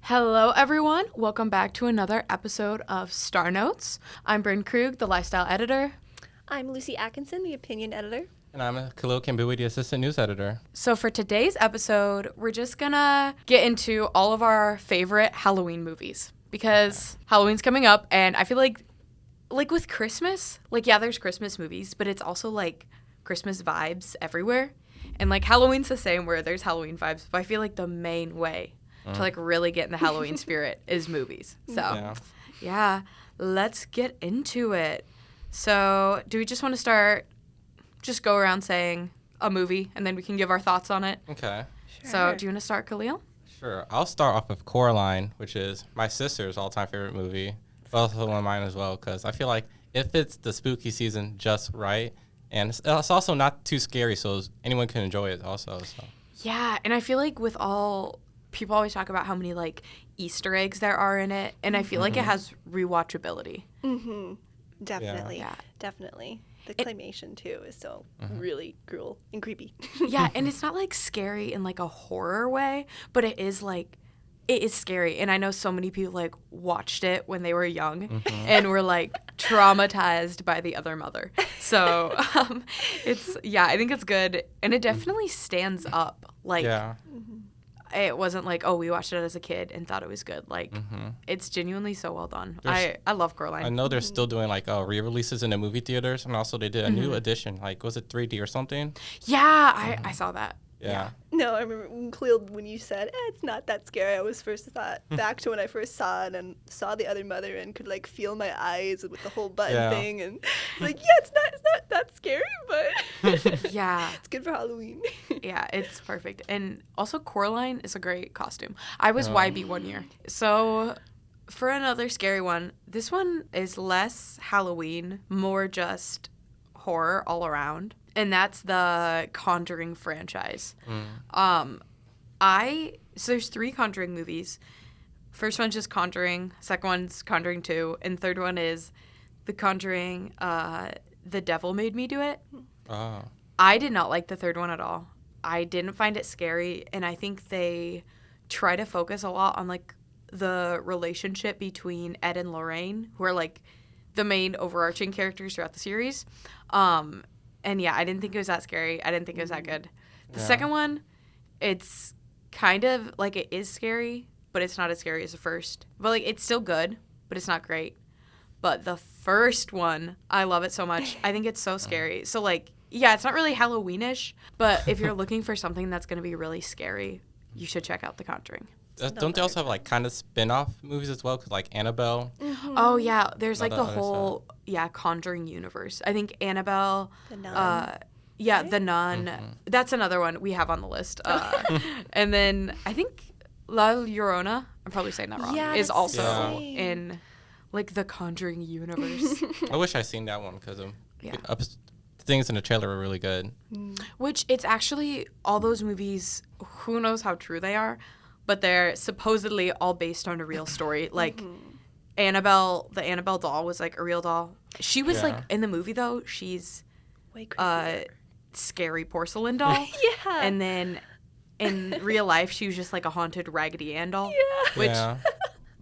Hello, everyone. Welcome back to another episode of StarNotes. I'm Brynn Krug, the lifestyle editor. I'm Lucy Atkinson, the opinion editor. And I'm Kahlil, Kambui, the assistant news editor. So for today's episode, we're just gonna get into all of our favorite Halloween movies because Halloween's coming up, and I feel like with Christmas, there's Christmas movies, but it's also like Christmas vibes everywhere. And like Halloween's the same where there's Halloween vibes, but I feel like the main way to like really get in the Halloween spirit is movies. So yeah, let's get into it. So do we just want to start, just go around saying a movie and then we can give our thoughts on it? Okay. Sure. So do you want to start, Kahlil? Sure. I'll start off with Coraline, which is my sister's all-time favorite movie, but also one of mine as well, because I feel like it fits the spooky season just right, and it's also not too scary, so anyone can enjoy it also. So. Yeah, and I feel like with all, people always talk about how many like Easter eggs there are in it, and I feel like it has rewatchability. Mm-hmm. Definitely. Yeah. Definitely. The claymation, too, is so really cruel and creepy. Yeah, and it's not, like, scary in, like, a horror way, but it is, like, it is scary. And I know so many people, like, watched it when they were young and were, like, traumatized by the other mother. So, I think it's good. And it definitely stands up. Like, it wasn't like, oh, we watched it as a kid and thought it was good. Like, it's genuinely so well done. I love Coraline. I know they're still doing, like, re-releases in the movie theaters, and also they did a new edition. Like, was it 3D or something? Yeah, I saw that. Yeah. No, I remember Kahlil, when you said, it's not that scary, I was first thought back to when I first saw it and saw the other mother and could, like, feel my eyes with the whole button thing. And, like, it's not that scary, but yeah, it's good for Halloween. Yeah, it's perfect. And also Coraline is a great costume. I was YB one year. So for another scary one, this one is less Halloween, more just horror all around. And that's the Conjuring franchise. So there's 3 Conjuring movies. First one's just Conjuring. Second one's Conjuring 2. And third one is The Conjuring, The Devil Made Me Do It. Oh. I did not like the third one at all. I didn't find it scary. And I think they try to focus a lot on, like, the relationship between Ed and Lorraine, who are, like, the main overarching characters throughout the series. And yeah, I didn't think it was that scary. I didn't think it was that good. The second one, it's kind of like it is scary, but it's not as scary as the first. But like it's still good, but it's not great. But the first one, I love it so much. I think it's so scary. So like, yeah, it's not really Halloweenish, but if you're looking for something that's going to be really scary, you should check out The Conjuring. Don't they also have like kind of spin-off movies as well? Cause like Annabelle. Oh yeah, there's like the whole Conjuring universe. I think Annabelle. The Nun. The Nun. That's another one we have on the list. And then I think La Llorona. I'm probably saying that wrong. Is also in like the Conjuring universe. I wish I seen that one because things in the trailer were really good. Which it's actually all those movies. Who knows how true they are? But they're supposedly all based on a real story. Like, Annabelle, the Annabelle doll was, like, a real doll. She was, like, in the movie, though, she's a scary porcelain doll. Yeah. And then in real life, she was just, like, a haunted Raggedy Ann doll. Yeah.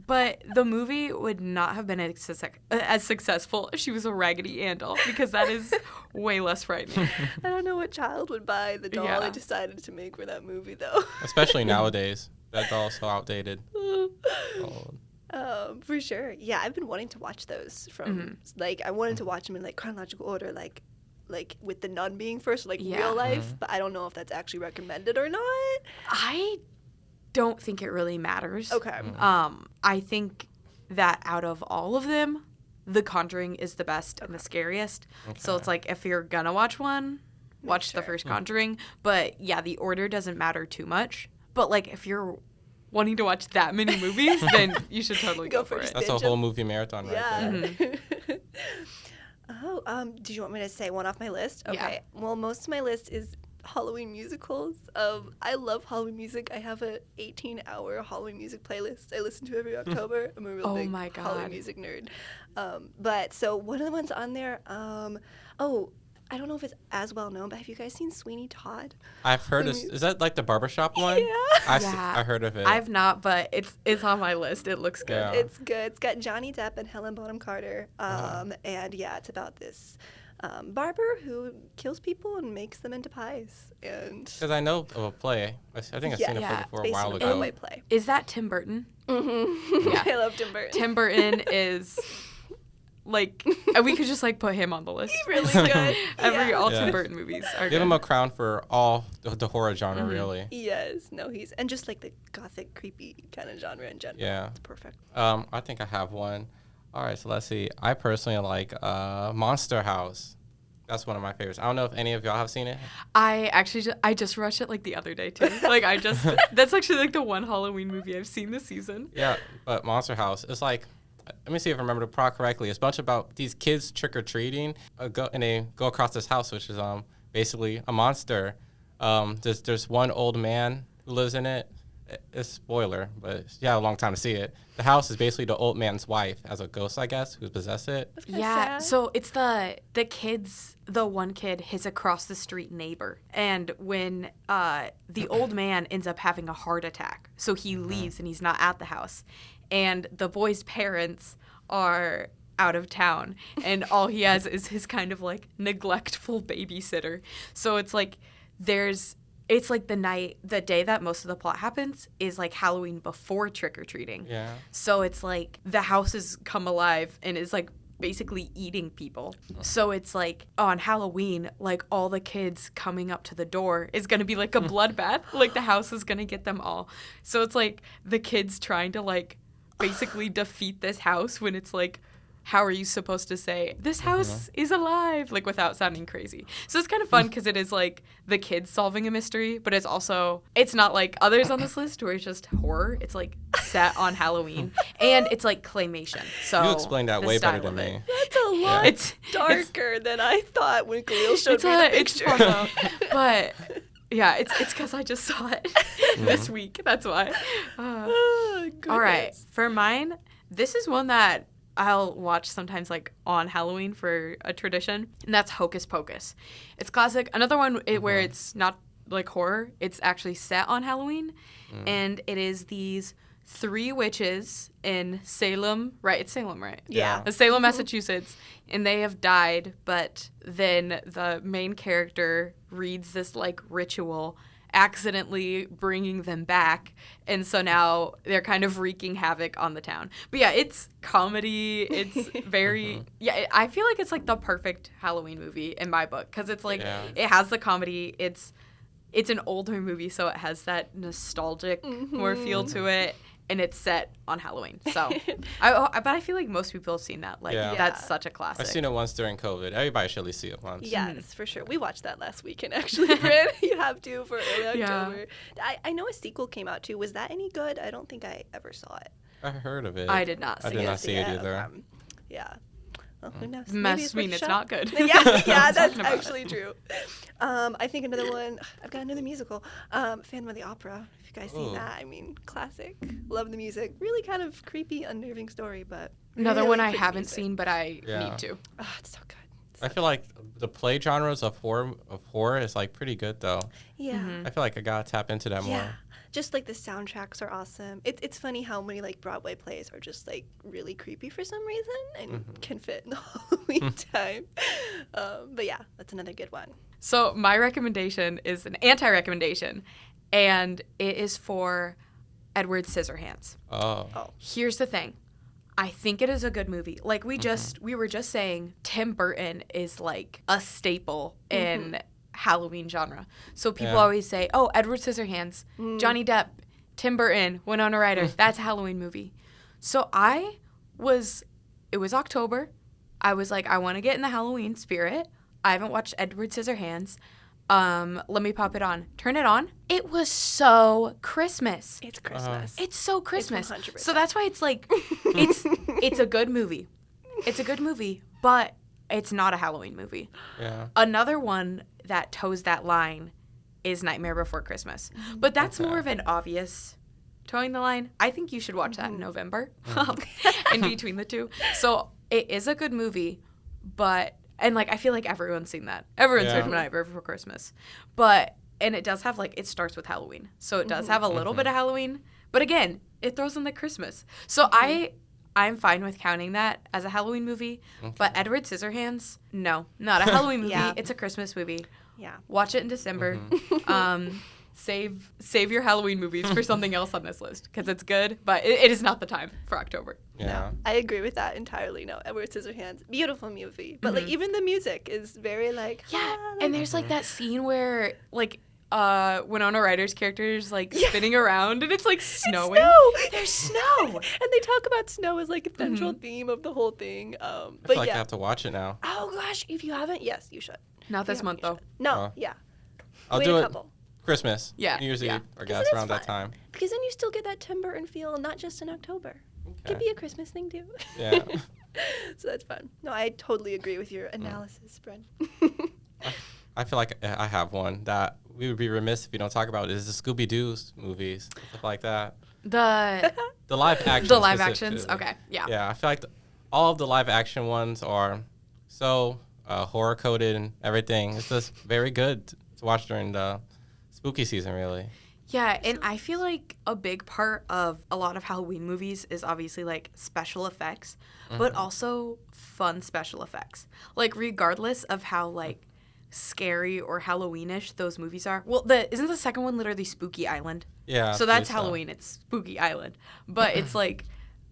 But the movie would not have been as successful if she was a Raggedy Ann doll, because that is way less frightening. I don't know what child would buy the doll they decided to make for that movie, though. Especially nowadays. That doll's so outdated. For sure. Yeah, I've been wanting to watch those from, like, I wanted to watch them in, like, chronological order, like with the Nun being first, like, real life, but I don't know if that's actually recommended or not. I don't think it really matters. Okay. I think that out of all of them, The Conjuring is the best and the scariest. Okay. So it's like, if you're gonna watch one, watch the first Conjuring. But, yeah, the order doesn't matter too much. But, like, if you're wanting to watch that many movies, then you should totally go for it. That's a whole movie marathon right there. Did you want me to say one off my list? Okay. Yeah. Well, most of my list is Halloween musicals. I love Halloween music. I have an 18-hour Halloween music playlist I listen to every October. I'm a real big Halloween music nerd. But so one of the ones on there, I don't know if it's as well known, but have you guys seen Sweeney Todd? I've heard of. Is that like the barbershop one? Yeah. I heard of it. I've not, but it's on my list. It looks good. Yeah. It's good. It's got Johnny Depp and Helen Bonham Carter. And yeah, it's about this barber who kills people and makes them into pies. And Because I know of a play. I think I've seen a play before a while based on ago. Broadway play. Is that Tim Burton? Mm-hmm. Yeah. I love Tim Burton. Tim Burton is like we could just like put him on the list. He's really good. All Yeah. Tim Burton movies are Give good. him a crown for all the horror genre, really. Yes. No, and just like the gothic, creepy kind of genre in general. Yeah. It's perfect. I think I have one. All right, so let's see. I personally like Monster House. That's one of my favorites. I don't know if any of y'all have seen it. I actually I just watched it like the other day too. Like that's actually like the one Halloween movie I've seen this season. Yeah, but Monster House is like, let me see if I remember the plot correctly. It's a bunch about these kids trick or treating, and they go across this house, which is basically a monster. There's one old man who lives in it. It's a spoiler, but you had a long time to see it. The house is basically the old man's wife as a ghost, I guess, who possessed it. That's kinda Yeah, sad. so it's the one kid, his across the street neighbor. And when the old man ends up having a heart attack, so he leaves and he's not at the house. And the boy's parents are out of town, and all he has is his kind of like neglectful babysitter. So it's like it's like the day that most of the plot happens is like Halloween before trick-or-treating. Yeah. So it's like the house has come alive and is like basically eating people. So it's like on Halloween, like all the kids coming up to the door is going to be like a bloodbath. Like the house is going to get them all. So it's like the kids trying to like basically defeat this house when it's like, how are you supposed to say, this house is alive, like without sounding crazy? So it's kind of fun because it is like the kids solving a mystery, but it's not like others on this list where it's just horror. It's like set on Halloween and it's like claymation. So You explained that the way better style than of it. me. That's a lot It's darker than I thought when Kahlil showed me the it's picture. fun though. But yeah, it's because I just saw it this week. That's why. Oh, All right, goodness. for mine, this is one that I'll watch sometimes like on Halloween for a tradition, and that's Hocus Pocus. It's classic. Another one where it's not like horror, it's actually set on Halloween, and it is these 3 witches in Salem, right? It's Salem, right? Yeah. Salem, Massachusetts, and they have died, but then the main character reads this like ritual accidentally bringing them back, and so now they're kind of wreaking havoc on the town. But yeah, it's comedy. It's very I feel like it's like the perfect Halloween movie in my book because it's like it has the comedy. It's an older movie, so it has that nostalgic more feel to it, and it's set on Halloween. So but I feel like most people have seen that. Like that's such a classic. I've seen it once during COVID. Everybody should at least see it once. Yes, for sure. We watched that last weekend, actually, Brynn. You have to for early October. I know a sequel came out, too. Was that any good? I don't think I ever saw it. I heard of it. I did not see I did not see it either. Yeah. Well, who knows? Must mean it's not good. Yeah, that's actually true. I think another one, I've got another musical, Phantom of the Opera. If you guys seen that, I mean, classic. Love the music. Really kind of creepy, unnerving story, but Another really one I pretty haven't music. seen, but I Yeah. need to. Oh, it's so good. I feel like the play genres of horror is like pretty good though. Yeah. I feel like I gotta tap into that Yeah. more. Just like the soundtracks are awesome. It's funny how many like Broadway plays are just like really creepy for some reason and can fit in the Halloween time. But yeah, that's another good one. So my recommendation is an anti-recommendation, and it is for Edward Scissorhands. Oh. Here's the thing. I think it is a good movie. Like we were just saying, Tim Burton is like a staple in Halloween genre. So people always say, "Oh, Edward Scissorhands, Johnny Depp, Tim Burton, Winona Ryder, that's a Halloween movie." So it was October. I was like, I want to get in the Halloween spirit. I haven't watched Edward Scissorhands. Let me pop it on. Turn it on. It was so Christmas. It's Christmas. It's so Christmas. 100%. So that's why it's like it's a good movie. It's a good movie, but it's not a Halloween movie. Yeah. Another one that toes that line is Nightmare Before Christmas. But that's more of an obvious towing the line. I think you should watch that in November in between the two. So it is a good movie, but And, like, I feel like everyone's seen that. Everyone's heard Nightmare Before Christmas. And it does have, like, it starts with Halloween. So it does have a little bit of Halloween. But, again, it throws in the Christmas. So I'm fine with counting that as a Halloween movie. Okay. But Edward Scissorhands, no. Not a Halloween movie. It's a Christmas movie. Yeah. Watch it in December. Save your Halloween movies for something else on this list because it's good, but it is not the time for October. Yeah. No, I agree with that entirely. No, Edward Scissorhands, beautiful movie, but like even the music is very like and there's like that scene where like Winona Ryder's character is like spinning around and it's like snowing. There's snow, and they talk about snow as like a central theme of the whole thing. I feel like I have to watch it now. Oh gosh, if you haven't, yes, you should. Not this month though. No, I'll wait do a it. couple. Christmas, New Year's Eve, I guess, around that time. Because then you still get that Tim Burton feel, not just in October. Okay. Could be a Christmas thing, too. Yeah. So that's fun. No, I totally agree with your analysis, Brynn. I feel like I have one that we would be remiss if we don't talk about is the Scooby-Doo movies, stuff like that. The live actions. The live actions, okay, yeah. Yeah, I feel like all of the live action ones are so horror-coded and everything. It's just very good to watch during the spooky season, really. Yeah, and I feel like a big part of a lot of Halloween movies is obviously like special effects, but also fun special effects. Like regardless of how like scary or Halloweenish those movies are. Well, isn't the second one literally Spooky Island? Yeah. So that's Halloween. It's Spooky Island. But it's like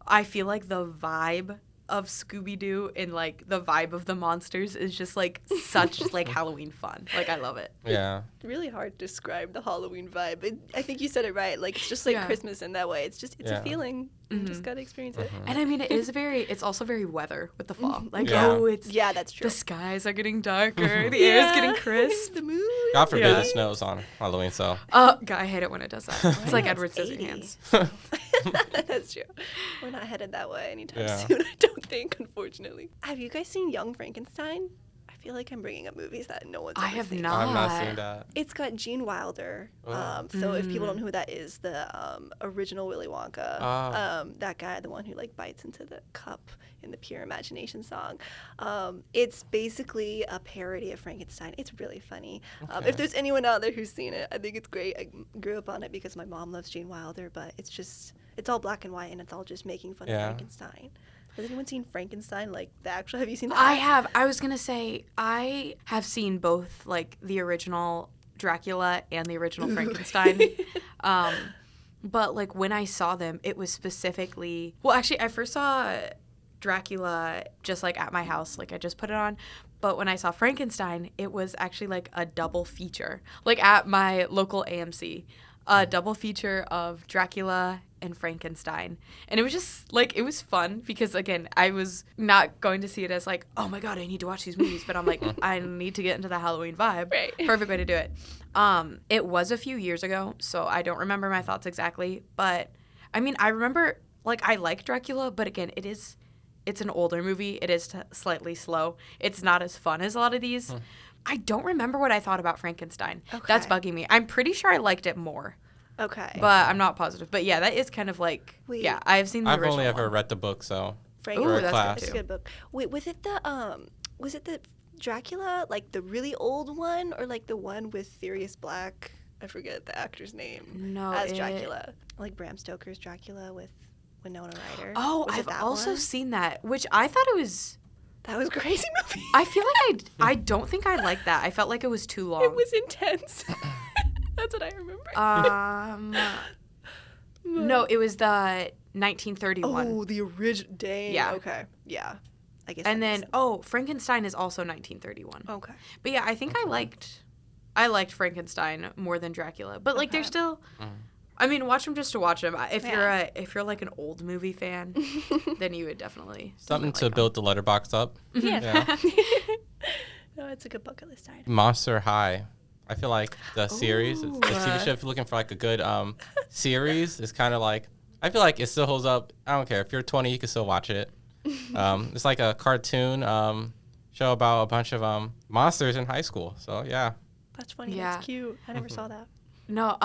I feel like the vibe of Scooby-Doo and like the vibe of the monsters is just like such like Halloween fun. Like I love it. Yeah. Really hard to describe the Halloween vibe. I think you said it right. Like it's just like Christmas in that way. It's a feeling. You just gotta experience it. And I mean it's also very weather with the fall. Like that's true. The skies are getting darker, the air is getting crisp. The moon. God forbid it snows on Halloween, so. God, I hate it when it does that. It's like Edward Scissorhands. That's true. We're not headed that way anytime soon, I don't think, unfortunately. Have you guys seen Young Frankenstein? I feel like I'm bringing up movies that no one's ever seen. I've not seen that. It's got Gene Wilder. So if people don't know who that is, the original Willy Wonka, that guy, the one who like bites into the cup in the Pure Imagination song. It's basically a parody of Frankenstein. It's really funny. Okay. If there's anyone out there who's seen it, I think it's great. I grew up on it because my mom loves Gene Wilder, but it's all black and white and it's all just making fun of Frankenstein. Has anyone seen Frankenstein, like the actual? Have you seen that? I have. I was going to say, I have seen both, like, the original Dracula and the original Frankenstein. But, like, when I saw them, it was specifically... Well, actually, I first saw Dracula just, like, at my house. Like, I just put it on. But when I saw Frankenstein, it was actually, like, a double feature. Like, at my local AMC. A double feature of Dracula and Frankenstein. And it was just, like, it was fun because, again, I was not going to see it as, like, oh, my God, I need to watch these movies. But I'm like, I need to get into the Halloween vibe. Right. Perfect way to do it. It was a few years ago, so I don't remember my thoughts exactly. But, I mean, I remember, like, I like Dracula, but, again, it's an older movie. It is slightly slow. It's not as fun as a lot of these. I don't remember what I thought about Frankenstein. Okay. That's bugging me. I'm pretty sure I liked it more. Okay. But I'm not positive. But yeah, that is kind of like, I've seen the original I've only ever one. read the book, so. Ooh, that's a good book. Wait, was it the Dracula, like the really old one, or like the one with Sirius Black? I forget the actor's name. No, as Dracula. Like Bram Stoker's Dracula with Winona Ryder. Oh, I've also seen that, which I thought it was... That was a crazy movie. I feel like I don't think I liked that. I felt like it was too long. It was intense. That's what I remember. No, it was the 1931. Oh, the original. Dang. Yeah. Okay. Yeah. I guess. And then, Frankenstein is also 1931. Okay. But yeah, I think I liked Frankenstein more than Dracula. But like, they're still. I mean, watch them just to watch them. If you're like an old movie fan, then you would definitely something to build the letterbox up. Yeah. No, it's a good bucket list item. Monster High. I feel like the series, the TV show, if you're looking for like a good series, it's kind of like, I feel like it still holds up. I don't care. If you're 20, you can still watch it. It's like a cartoon show about a bunch of monsters in high school. So, yeah. That's funny. Yeah. That's cute. I never saw that. No,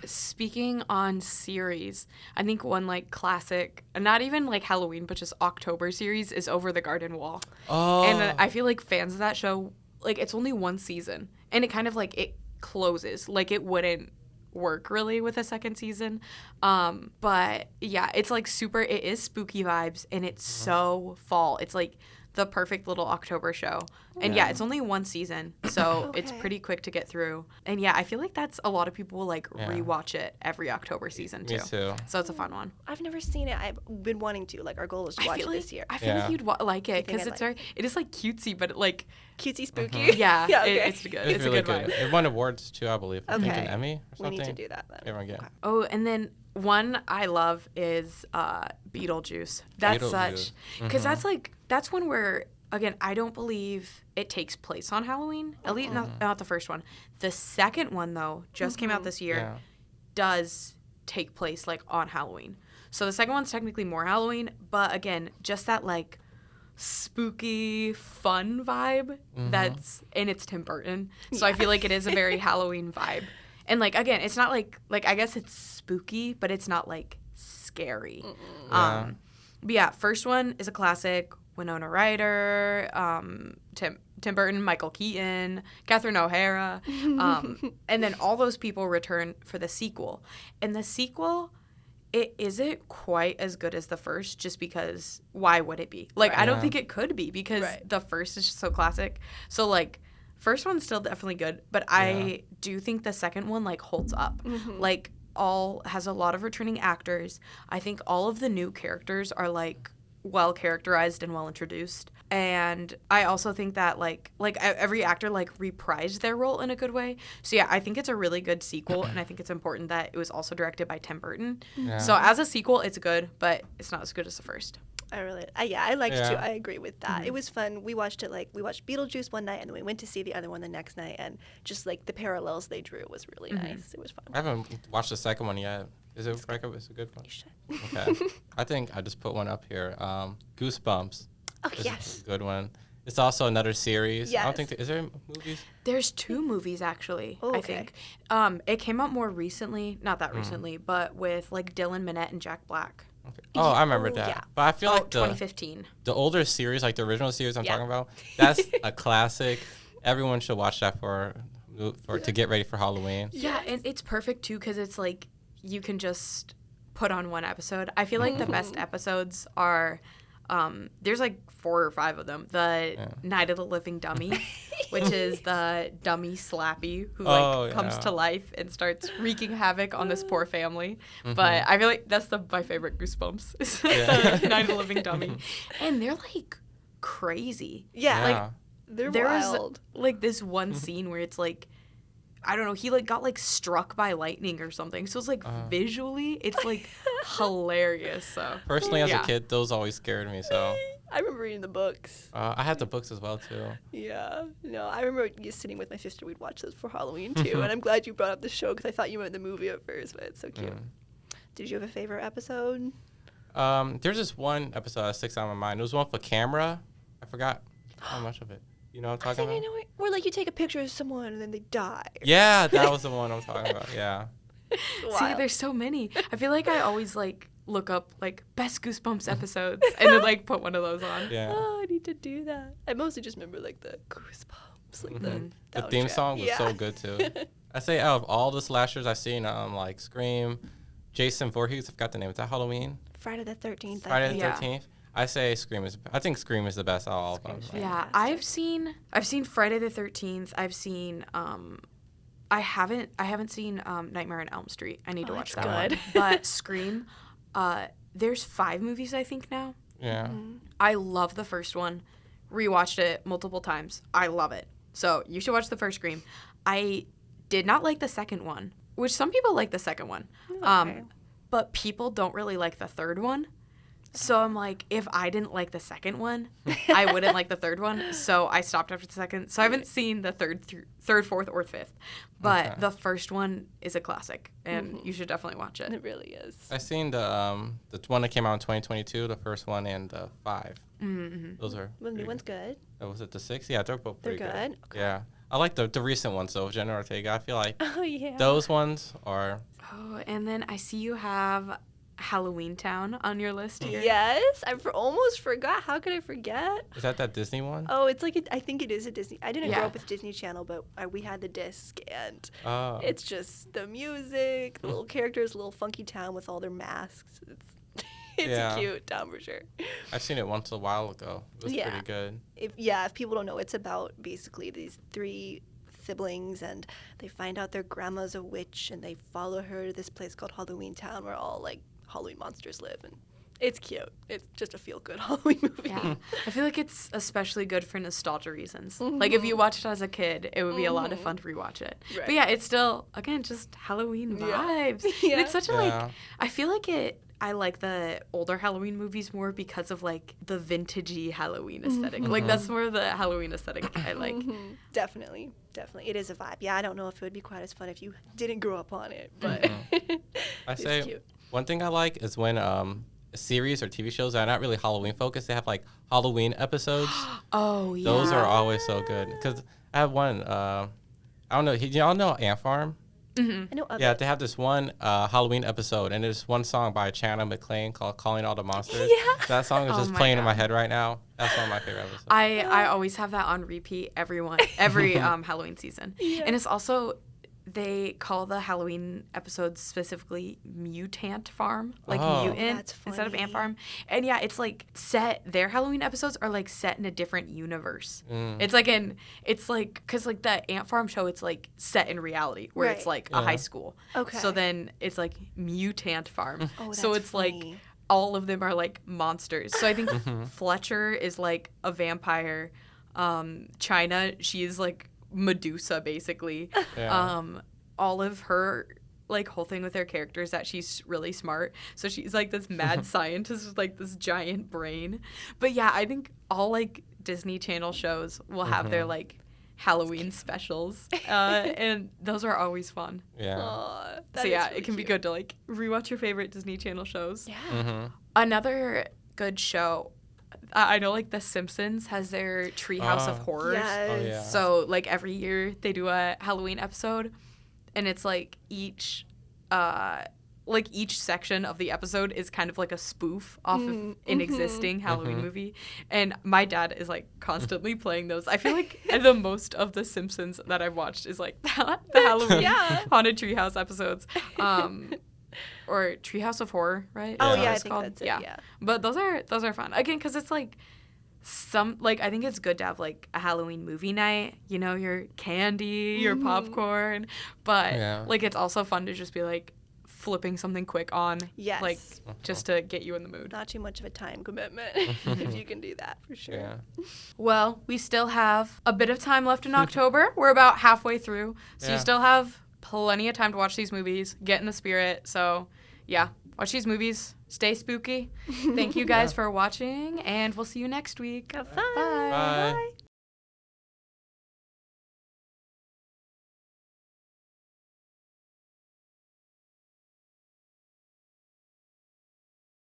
Speaking on series, I think one like classic, not even like Halloween, but just October series is Over the Garden Wall. Oh. And I feel like fans of that show, like it's only one season, and it kind of like it closes. Like it wouldn't work really with a second season. But yeah, it's like it is spooky vibes, and it's so fall. It's like the perfect little October show. And yeah, it's only one season, so it's pretty quick to get through. And yeah, I feel like that's a lot of people will like rewatch it every October season too. Me too. So it's a fun one. I've never seen it. I've been wanting to. Like our goal is to watch it this year. I feel like you'd like it because it is like cutesy, but like cutesy spooky. Yeah, okay. it's good. It's really a good vibe. It won awards too, I believe. I think an Emmy or something. We need to do that then. Okay. Oh, and then one I love is Beetlejuice. That's such because that's one where again I don't believe it takes place on Halloween. At least not the first one. The second one though just came out this year. Does take place like on Halloween. So the second one's technically more Halloween, but again just that like spooky fun vibe and it's Tim Burton. So I feel like it is a very Halloween vibe. And like again, it's not like I guess it's spooky, but it's not like scary. But yeah, first one is a classic. Winona Ryder, Tim Burton, Michael Keaton, Catherine O'Hara, and then all those people return for the sequel. And the sequel, it isn't quite as good as the first, just because why would it be? Like I don't think it could be because the first is just so classic. So like. First one's still definitely good, but I do think the second one like holds up. Like has a lot of returning actors. I think all of the new characters are like well characterized and well introduced. And I also think that like every actor like reprised their role in a good way. So yeah, I think it's a really good sequel, and I think it's important that it was also directed by Tim Burton. So as a sequel, it's good, but it's not as good as the first. I liked it too. I agree with that. It was fun. We watched Beetlejuice one night, and then we went to see the other one the next night, and just like the parallels they drew was really nice. It was fun. I haven't watched the second one yet. Is it a good one? You should. Okay. I think I just put one up here. Goosebumps. Oh, Is a good one. It's also another series. Yes. I don't think is there movies? There's 2 movies actually. I think. It came out more recently, not that recently, but with like Dylan Minnette and Jack Black. Okay. Oh, I remember that. Yeah. But I feel like 2015. The older series, like the original series I'm talking about, that's a classic. Everyone should watch that for to get ready for Halloween. Yeah, and it's perfect too because it's like you can just put on one episode. I feel like the best episodes are there's like 4 or 5 of them. The Night of the Living Dummy, which is the dummy Slappy who comes to life and starts wreaking havoc on this poor family. But I feel like that's my favorite Goosebumps is the Night of the Living Dummy. And they're like crazy. Yeah. Like they're wild. Like this one scene where it's like I don't know, he like got like struck by lightning or something. So it's like visually, it's like hilarious. So personally, as a kid, those always scared me. So I remember reading the books. I had the books as well too. Yeah, no, I remember just sitting with my sister. We'd watch those for Halloween too. And I'm glad you brought up the show because I thought you meant the movie at first, but it's so cute. Did you have a favorite episode? There's this one episode that sticks out in my mind. It was one for camera. I forgot how much of it. You know what I'm talking about? I know where like you take a picture of someone and then they die. Yeah, that was the one I'm talking about. Yeah. See, there's so many. I feel like I always like look up like best Goosebumps episodes and then like put one of those on. Yeah. Oh, I need to do that. I mostly just remember like the Goosebumps, like the theme song was so good too. I say out of all the slashers I've seen, like Scream, Jason Voorhees, I forgot the name. Is that Halloween? Friday the 13th. Friday the 13th. I say Scream is. I think Scream is the best out of all of them. Yeah, I've seen Friday the 13th. I've seen I haven't seen Nightmare on Elm Street. I need to watch that one. But Scream, there's 5 movies I think now. Yeah. I love the first one. Rewatched it multiple times. I love it. So you should watch the first Scream. I did not like the second one, which some people like the second one. But people don't really like the third one. So I'm like, if I didn't like the second one, I wouldn't like the third one. So I stopped after the second. So I haven't seen the third, fourth, or fifth. But the first one is a classic, and you should definitely watch it. It really is. I've seen the one that came out in 2022, the first one, and the 5. Those are. Well, the new one's good. Was it the 6? Yeah, they're both pretty good. Okay. Yeah. I like the recent ones though, Jenna Ortega. I feel like Oh yeah. those ones are. Oh, and then I see you have Halloween Town on your list here. Yes, almost forgot. How could I forget? Is that Disney one? Oh, it's like I think it is a Disney. I didn't Yeah. grow up with Disney Channel, but we had the disc, and Oh. it's just the music, the little characters, little funky town with all their masks. It's Yeah. a cute town for sure. I've seen it once a while ago. It was Yeah. pretty good. If people don't know, it's about basically these 3 siblings, and they find out their grandma's a witch, and they follow her to this place called Halloween Town, where all like Halloween monsters live, and it's cute. It's just a feel-good Halloween movie. Yeah. I feel like it's especially good for nostalgia reasons. Like if you watched it as a kid, it would be a lot of fun to rewatch it. Right. But yeah, it's still, again, just Halloween Yeah. vibes. Yeah. And it's such a Yeah. I feel like I like the older Halloween movies more because of like the vintagey Halloween aesthetic. Like that's more of the Halloween aesthetic I like. Definitely. It is a vibe. Yeah, I don't know if it would be quite as fun if you didn't grow up on it, but I it's say cute. one thing I like is when series or TV shows that are not really Halloween focused, they have like Halloween episodes. Oh yeah. Those are always so good. Because I have one, I don't know, y'all know Ant Farm? I know of Yeah, it. they have this one Halloween episode, and there's one song by Chana McClain called "Calling All the Monsters." Yeah. That song is Oh just my playing in my God. head right now. That's one of my favorite episodes. I always have that on repeat every Halloween season. Yeah. And it's also they call the Halloween episodes specifically Mutant Farm, like Oh. mutant That's instead of funny. Ant Farm. And yeah, it's like their Halloween episodes are like set in a different universe. It's like cuz like the Ant Farm show, it's like set in reality where it's Right. like a high school. Okay. So then it's like Mutant Farm. Oh, so that's it's like funny. all of them are like monsters. So I think Fletcher is like a vampire. China, she is like Medusa basically. Yeah. All of her like whole thing with her character is that she's really smart. So she's like this mad scientist with like this giant brain. But yeah, I think all like Disney Channel shows will have their like Halloween specials. And those are always fun. Yeah. Aw, So that yeah, is really it can be cute. good to like rewatch your favorite Disney Channel shows. Yeah. Another good show, I know like The Simpsons has their Treehouse of Oh. Horrors. Yes. Oh, yeah. So like every year they do a Halloween episode, and it's like each section of the episode is kind of like a spoof off of an existing Halloween movie. And my dad is like constantly playing those. I feel like the most of The Simpsons that I've watched is like the Halloween Yeah. Haunted Treehouse episodes. Or Treehouse of Horror, right? Oh Is that yeah, what I it's think called? that's it. Yeah. But those are fun. Again, because it's like I think it's good to have like a Halloween movie night, you know, your candy, your popcorn. But Yeah. like it's also fun to just be like flipping something quick on. Yes. Like just to get you in the mood. Not too much of a time commitment if you can do that for sure. Yeah. Well, we still have a bit of time left in October. We're about halfway through. So you Yeah. still have plenty of time to watch these movies, get in the spirit. So yeah, watch these movies. Stay spooky. Thank you guys for watching, and we'll see you next week. Have fun. Bye. Bye.